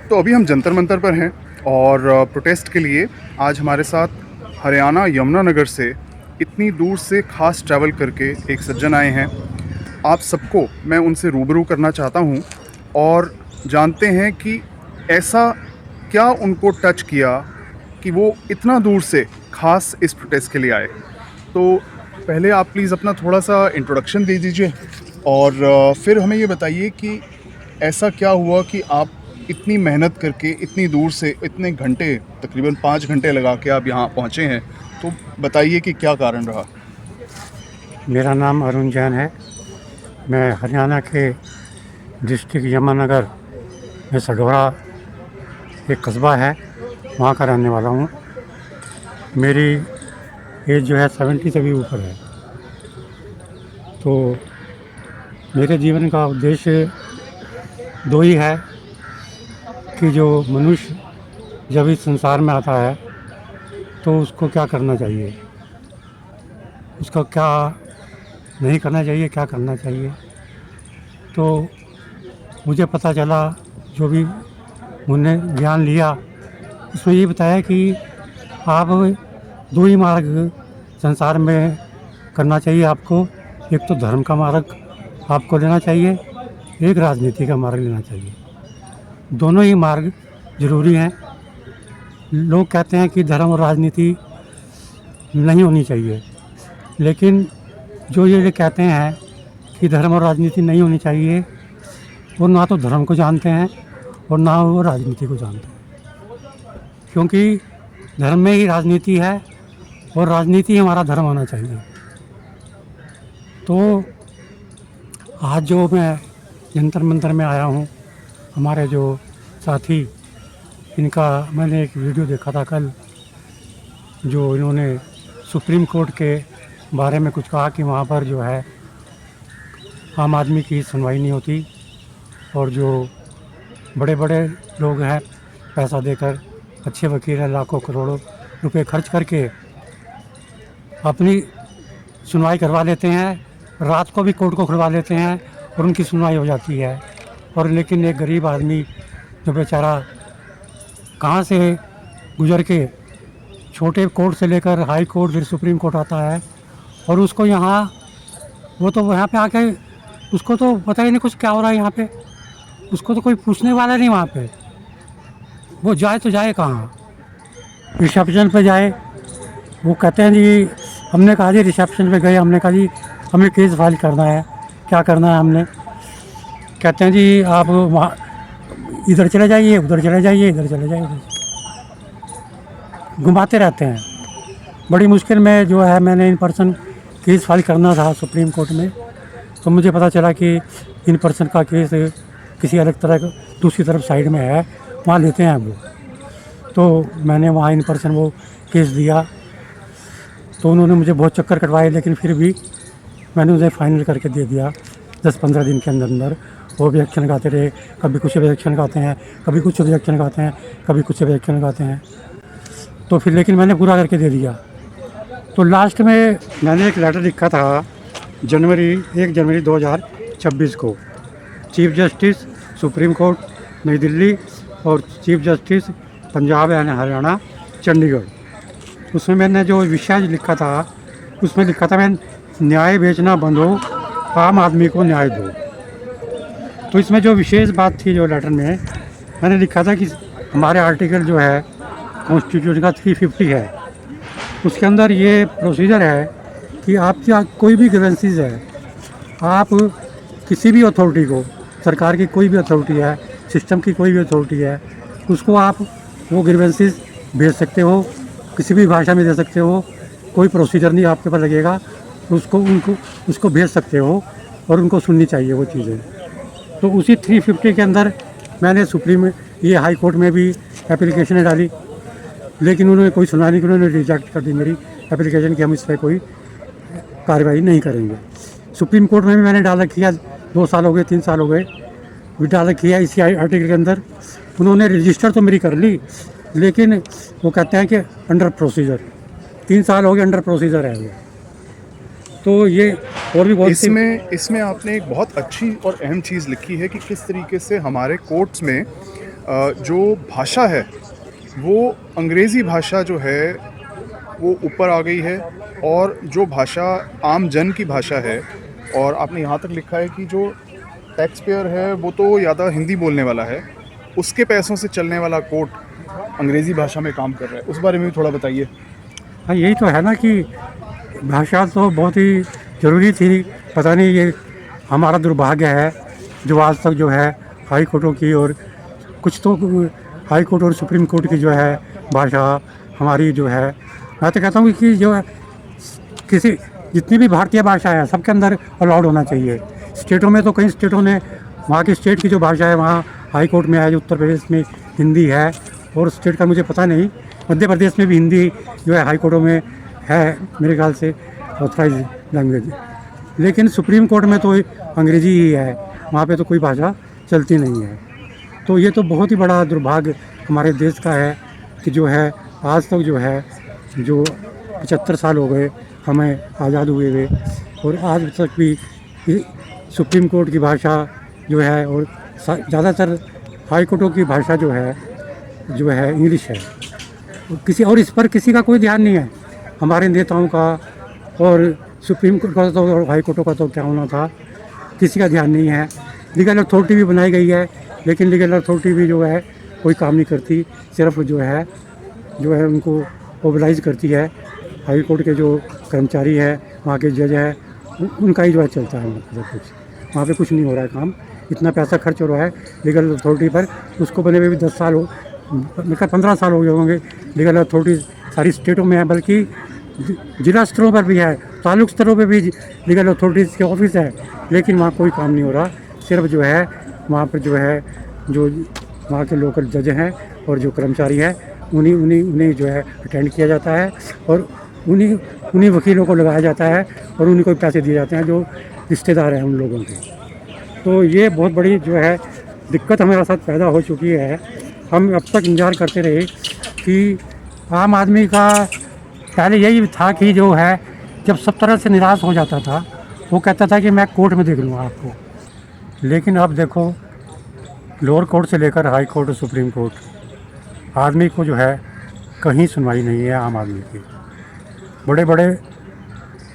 तो अभी हम जंतर मंतर पर हैं और प्रोटेस्ट के लिए आज हमारे साथ हरियाणा यमुनानगर से इतनी दूर से ख़ास ट्रैवल करके एक सज्जन आए हैं। आप सबको मैं उनसे रूबरू करना चाहता हूं और जानते हैं कि ऐसा क्या उनको टच किया कि वो इतना दूर से ख़ास इस प्रोटेस्ट के लिए आए। तो पहले आप प्लीज़ अपना थोड़ा सा इंट्रोडक्शन दे दीजिए और फिर हमें ये बताइए कि ऐसा क्या हुआ कि आप इतनी मेहनत करके इतनी दूर से इतने घंटे, तकरीबन 5 घंटे लगा के आप यहाँ पहुँचे हैं। तो बताइए कि क्या कारण रहा? मेरा नाम अरुण जैन है। मैं हरियाणा के डिस्ट्रिक्ट यमुनानगर में सढौरा एक कस्बा है, वहाँ का रहने वाला हूँ। मेरी एज जो है 70 से भी ऊपर है। तो मेरे जीवन का उद्देश्य दो ही है कि जो मनुष्य जब इस संसार में आता है तो उसको क्या करना चाहिए, उसका क्या नहीं करना चाहिए, क्या करना चाहिए। तो मुझे पता चला, जो भी मैंने ज्ञान लिया उसमें ये बताया कि आप दो ही मार्ग संसार में करना चाहिए आपको। एक तो धर्म का मार्ग आपको लेना चाहिए, एक राजनीति का मार्ग लेना चाहिए। दोनों ही मार्ग ज़रूरी हैं। लोग कहते हैं कि धर्म और राजनीति नहीं होनी चाहिए, लेकिन जो ये कहते हैं कि धर्म और राजनीति नहीं होनी चाहिए, वो ना तो धर्म को जानते हैं और ना वो राजनीति को जानते हैं। क्योंकि धर्म में ही राजनीति है और राजनीति हमारा धर्म होना चाहिए। तो आज जो मैं जंतर मंतर में आया हूँ, हमारे जो साथी, इनका मैंने एक वीडियो देखा था कल, जो इन्होंने सुप्रीम कोर्ट के बारे में कुछ कहा कि वहाँ पर जो है आम आदमी की सुनवाई नहीं होती और जो बड़े बड़े लोग हैं पैसा देकर, अच्छे वकील हैं, लाखों करोड़ों रुपए खर्च करके अपनी सुनवाई करवा लेते हैं। रात को भी कोर्ट को खुलवा लेते हैं और उनकी सुनवाई हो जाती है। और लेकिन एक गरीब आदमी जो बेचारा कहाँ से गुजर के छोटे कोर्ट से लेकर हाई कोर्ट फिर सुप्रीम कोर्ट आता है, और उसको यहाँ वो तो यहाँ पे आके उसको तो पता ही नहीं कुछ क्या हो रहा है यहाँ पे। उसको तो कोई पूछने वाला नहीं वहाँ पे। वो जाए तो जाए कहाँ? रिसेप्शन पे जाए। वो कहते हैं जी, हमने कहा जी रिसेप्शन पे गए, हमने कहा जी हमें केस फाइल करना है, क्या करना है हमने। कहते हैं जी आप वहाँ इधर चले जाइए, उधर चले जाइए, इधर चले जाइए, घुमाते रहते हैं। बड़ी मुश्किल में जो है मैंने इन पर्सन केस फाइल करना था सुप्रीम कोर्ट में, तो मुझे पता चला कि इन पर्सन का केस किसी अलग तरह दूसरी तरफ साइड में है, वहाँ लेते हैं वो। तो मैंने वहाँ इन पर्सन वो केस दिया, तो उन्होंने मुझे बहुत चक्कर कटवाए, लेकिन फिर भी मैंने उसे फाइनल करके दे दिया 10-15 दिन के अंदर अंदर। वो ऑब्जेक्शन लगाते रहे, कभी कुछ ऑब्जेक्शन लगाते हैं, कभी कुछ ऑब्जेक्शन लगाते हैं, कभी कुछ ऑब्जेक्शन लगाते हैं। तो फिर लेकिन मैंने पूरा करके दे दिया। तो लास्ट में मैंने एक लेटर लिखा था 1 जनवरी 2026 को, चीफ जस्टिस सुप्रीम कोर्ट नई दिल्ली और chief justice Punjab and Haryana Chandigarh. उसमें मैंने जो विषय लिखा था, उसमें लिखा था मैं न्याय बेचना बंद हो, आम आदमी को न्याय दो। तो इसमें जो विशेष बात थी जो लेटर में मैंने लिखा था कि हमारे आर्टिकल जो है कॉन्स्टिट्यूशन का 350 है, उसके अंदर ये प्रोसीजर है कि आपकी कोई भी ग्रीवेंसेस है, आप किसी भी अथॉरिटी को, सरकार की कोई भी अथॉरिटी है, सिस्टम की कोई भी अथॉरिटी है, उसको आप वो ग्रीवेंसेस भेज सकते हो, किसी भी भाषा में दे सकते हो, कोई प्रोसीजर नहीं आपके पास लगेगा। उसको भेज सकते हो और उनको सुननी चाहिए वो चीज़ें। तो उसी 350 के अंदर मैंने ये हाई कोर्ट में भी एप्लीकेशन डाली, लेकिन उन्होंने कोई सुना नहीं, उन्होंने रिजेक्ट कर दी मेरी एप्लीकेशन कि हम इस पर कोई कार्रवाई नहीं करेंगे। सुप्रीम कोर्ट में भी मैंने डाल रखी है, 2 साल हो गए, 3 साल हो गए, भी डाल रखी है इसी आर्टिकल के अंदर। उन्होंने रजिस्टर तो मेरी कर ली, लेकिन वो कहते हैं कि अंडर प्रोसीजर, 3 साल हो गए अंडर प्रोसीजर है वो। तो ये और भी बहुत इसमें आपने एक बहुत अच्छी और अहम चीज़ लिखी है कि किस तरीके से हमारे कोर्ट्स में जो भाषा है वो अंग्रेज़ी भाषा जो है वो ऊपर आ गई है, और जो भाषा आम जन की भाषा है, और आपने यहाँ तक लिखा है कि जो टैक्स पेयर है वो तो ज़्यादा हिंदी बोलने वाला है, उसके पैसों से चलने वाला कोर्ट अंग्रेज़ी भाषा में काम कर रहा है। उस बारे में भी थोड़ा बताइए। हाँ, यही तो है ना कि भाषा तो बहुत ही ज़रूरी थी। पता नहीं ये हमारा दुर्भाग्य है जो आज तक जो है हाई कोर्टों की और कुछ तो हाई कोर्ट और सुप्रीम कोर्ट की जो है भाषा हमारी जो है, मैं तो कहता हूँ कि जो है किसी जितनी भी भारतीय भाषा है सबके अंदर अलाउड होना चाहिए। स्टेटों में तो कई स्टेटों ने वहाँ की स्टेट की जो भाषा है वहाँ हाई कोर्ट में है, जो उत्तर प्रदेश में हिंदी है, और स्टेट का मुझे पता नहीं, मध्य प्रदेश में भी हिंदी जो है हाई कोर्टों में है मेरे ख्याल से ऑथराइज लैंग्वेज। लेकिन सुप्रीम कोर्ट में तो अंग्रेज़ी ही है, वहाँ पे तो कोई भाषा चलती नहीं है। तो ये तो बहुत ही बड़ा दुर्भाग्य हमारे देश का है कि जो है आज तक जो है जो 75 साल हो गए हमें आज़ाद हुए हुए, और आज तक भी सुप्रीम कोर्ट की भाषा जो है और ज़्यादातर हाई कोर्टों की भाषा जो है इंग्लिश है। किसी और इस पर किसी का कोई ध्यान नहीं है, हमारे नेताओं का और सुप्रीम कोर्ट का तो और हाई कोर्टों का तो क्या होना था, किसी का ध्यान नहीं है। लीगल अथॉरिटी भी बनाई गई है, लेकिन लीगल अथॉरिटी भी जो है कोई काम नहीं करती, सिर्फ जो है उनको मोबिलाइज करती है। हाई कोर्ट के जो कर्मचारी है, वहाँ के जज है, उनका ही जो है चलता है, मतलब कुछ वहाँ पे कुछ नहीं हो रहा है काम। इतना पैसा खर्च हो रहा है लीगल अथॉरिटी पर, उसको बने हुए भी 10 साल हो, मेरे 15 साल हो गए होंगे। लीगल अथॉरिटी सारी स्टेटों में है, बल्कि जिला स्तरों पर भी है, तालुक स्तरों पर भी लीगल अथॉरिटीज़ के ऑफिस है, लेकिन वहाँ कोई काम नहीं हो रहा। सिर्फ जो है वहाँ पर जो है जो वहाँ के लोकल जज हैं और जो कर्मचारी है उन्हीं जो है अटेंड किया जाता है, और उन्हीं वकीलों को लगाया जाता है, और उन्हीं को पैसे दिए जाते हैं जो रिश्तेदार हैं उन लोगों के। तो ये बहुत बड़ी जो है दिक्कत हमारे साथ पैदा हो चुकी है। हम अब तक इंतज़ार करते रहे कि आम आदमी का पहले यही था कि जो है जब सब तरह से निराश हो जाता था वो कहता था कि मैं कोर्ट में देख लूँगा आपको। लेकिन अब देखो, लोअर कोर्ट से लेकर हाई कोर्ट और सुप्रीम कोर्ट, आदमी को जो है कहीं सुनवाई नहीं है आम आदमी की। बड़े बड़े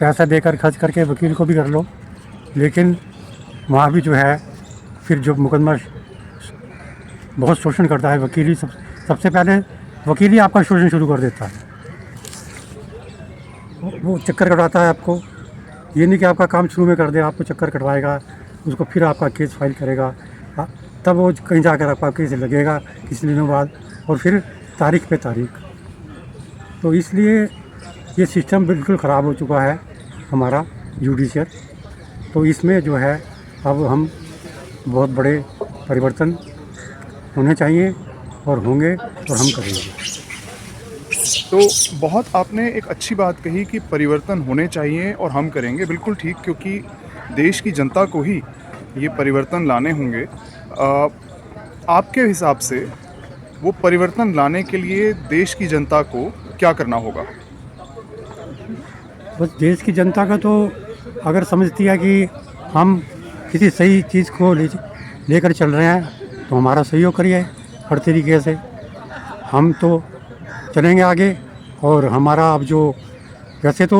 पैसा देकर खर्च करके वकील को भी कर लो, लेकिन वहाँ भी जो है फिर जो मुकदमा बहुत शोषण करता है वकील ही, सबसे पहले वकील ही आपका शोषण शुरू कर देता है। वो चक्कर कटवाता है आपको, ये नहीं कि आपका काम शुरू में कर दे, आपको चक्कर कटवाएगा, उसको फिर आपका केस फाइल करेगा, तब वो कहीं जाकर आपका केस लगेगा किसी दिनों बाद, और फिर तारीख पे तारीख। तो इसलिए ये सिस्टम बिल्कुल ख़राब हो चुका है हमारा जुडिशियल। तो इसमें जो है अब हम बहुत बड़े परिवर्तन होने चाहिए और होंगे और हम करेंगे। तो बहुत आपने एक अच्छी बात कही कि परिवर्तन होने चाहिए और हम करेंगे, बिल्कुल ठीक, क्योंकि देश की जनता को ही ये परिवर्तन लाने होंगे। आपके हिसाब से वो परिवर्तन लाने के लिए देश की जनता को क्या करना होगा? बस देश की जनता का तो अगर समझती है कि हम किसी सही चीज़ को लेकर चल रहे हैं तो हमारा सहयोग करिए हर तरीके से, हम तो चलेंगे आगे। और हमारा अब जो वैसे तो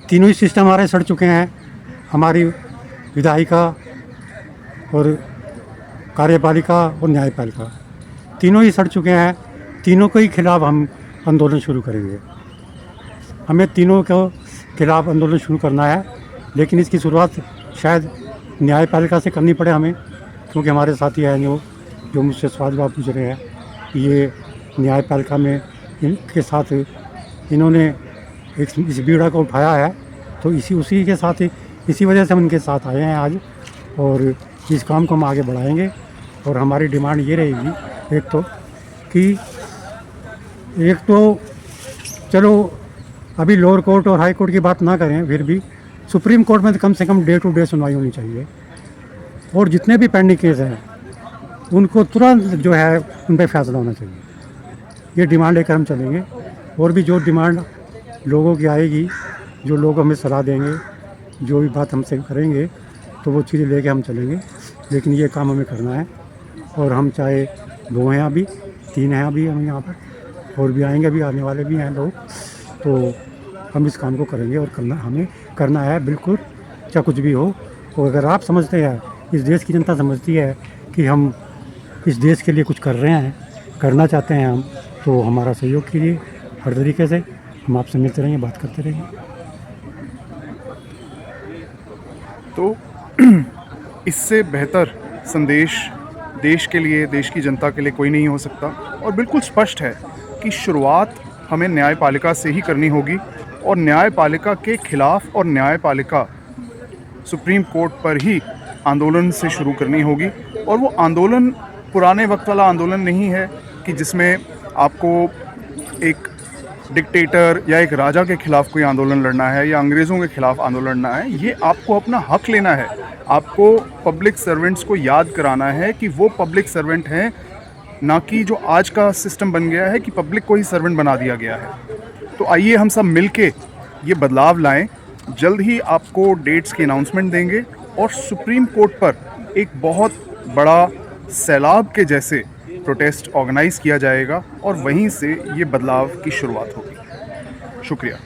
तीनों ही सिस्टम हमारे सड़ चुके हैं, हमारी विधायिका और कार्यपालिका और न्यायपालिका तीनों ही सड़ चुके हैं। तीनों के ही खिलाफ हम आंदोलन शुरू करेंगे। हमें तीनों के खिलाफ आंदोलन शुरू करना है, लेकिन इसकी शुरुआत शायद न्यायपालिका से करनी पड़े हमें, क्योंकि हमारे साथी हैं जो मुझसे सवाल पूछ रहे हैं। ये न्यायपालिका में इनके साथ इन्होंने इस बीड़ा को उठाया है, तो उसी के साथ इसी वजह से हम इनके साथ आए हैं आज, और इस काम को हम आगे बढ़ाएंगे। और हमारी डिमांड ये रहेगी एक तो चलो अभी लोअर कोर्ट और हाई कोर्ट की बात ना करें, फिर भी सुप्रीम कोर्ट में तो कम से कम डे टू डे सुनवाई होनी चाहिए, और जितने भी पेंडिंग केस हैं उनको तुरंत जो है उन पर फैसला होना चाहिए। ये डिमांड लेकर हम चलेंगे, और भी जो डिमांड लोगों की आएगी, जो लोग हमें सलाह देंगे, जो भी बात हमसे करेंगे, तो वो चीज़ें लेके हम चलेंगे। लेकिन ये काम हमें करना है, और हम चाहे 2 हैं अभी, 3 हैं अभी हम यहाँ पर, और भी आएंगे, अभी आने वाले भी हैं लोग। तो हम इस काम को करेंगे और हमें करना है बिल्कुल, चाहे कुछ भी हो। और अगर आप समझते हैं, इस देश की जनता समझती है कि हम इस देश के लिए कुछ कर रहे हैं, करना चाहते हैं हम, तो हमारा सहयोग कीजिए हर तरीके से। हम आपसे मिलते रहेंगे, बात करते रहेंगे। तो इससे बेहतर संदेश देश के लिए, देश की जनता के लिए कोई नहीं हो सकता। और बिल्कुल स्पष्ट है कि शुरुआत हमें न्यायपालिका से ही करनी होगी, और न्यायपालिका के खिलाफ और न्यायपालिका सुप्रीम कोर्ट पर ही आंदोलन से शुरू करनी होगी। और वो आंदोलन पुराने वक्त वाला आंदोलन नहीं है कि जिसमें आपको एक डिक्टेटर या एक राजा के खिलाफ कोई आंदोलन लड़ना है या अंग्रेज़ों के खिलाफ आंदोलन लड़ना है। ये आपको अपना हक लेना है। आपको पब्लिक सर्वेंट्स को याद कराना है कि वो पब्लिक सर्वेंट हैं, ना कि जो आज का सिस्टम बन गया है कि पब्लिक को ही सर्वेंट बना दिया गया है। तो आइए हम सब मिलके ये बदलाव लाएं। जल्द ही आपको डेट्स की अनाउंसमेंट देंगे और सुप्रीम कोर्ट पर एक बहुत बड़ा सैलाब के जैसे प्रोटेस्ट ऑर्गेनाइज़ किया जाएगा और वहीं से ये बदलाव की शुरुआत होगी। शुक्रिया।